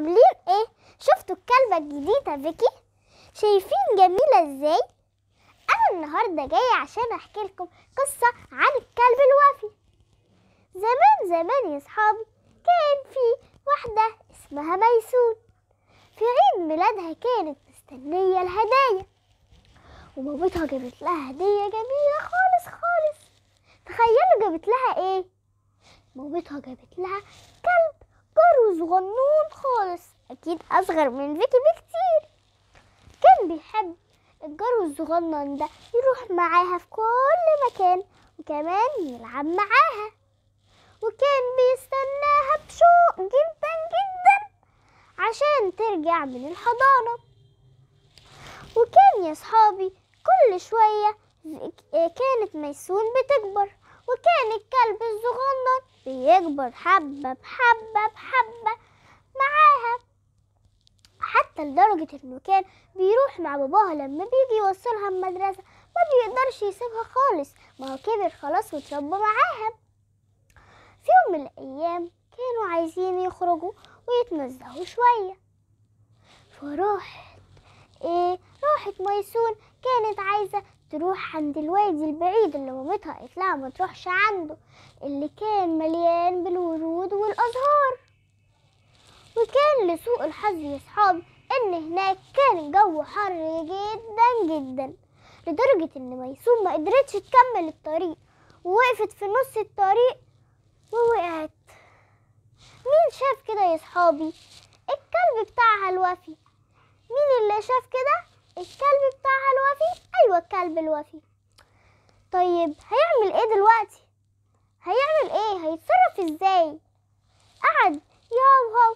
عاملين ايه؟ شفتوا الكلبة الجديدة فيكي؟ شايفين جميلة ازاي؟ انا النهاردة جاية عشان احكي لكم قصة عن الكلب الوفي. زمان زمان يا صحابي كان في واحدة اسمها ميسون. في عيد ميلادها كانت مستنية الهدايا، ومامتها جابت لها هدية جميلة خالص خالص. تخيلوا جابت لها ايه؟ مامتها جابت لها كلب جرو صغنون خالص، اكيد اصغر من فيكي بكتير. كان بيحب الجرو الصغنن ده يروح معاها في كل مكان، وكمان يلعب معاها، وكان بيستناها بشوق جدا جدا عشان ترجع من الحضانة. وكان يا صحابي كل شوية كانت ميسون بتكبر، وكان الكلب الصغنن بيكبر حبة بحبة بحبة معاها، حتى لدرجة انه كان بيروح مع باباها لما بيجي يوصلها المدرسة ما بيقدرش يسيبها خالص، ما هو كبر خلاص وتربى معاها. في يوم من الأيام كانوا عايزين يخرجوا ويتنزهوا شوية، راحت ميسون كانت عايزة تروح عند الوادي البعيد اللي مامتها قالت لها ما تروحش عنده، اللي كان مليان بالورود والأزهار. وكان لسوء الحظ يا صحابي ان هناك كان الجو حر جدا جدا، لدرجة ان ميسون ما قدرتش تكمل الطريق ووقفت في نص الطريق ووقعت. مين شاف كده يا صحابي؟ الكلب بتاعها الوفي. مين اللي شاف كده؟ الكلب بتاعها الوفي. ايوه الكلب الوفي. طيب هيعمل ايه دلوقتي؟ هيعمل ايه؟ هيتصرف ازاي؟ قعد يهوهو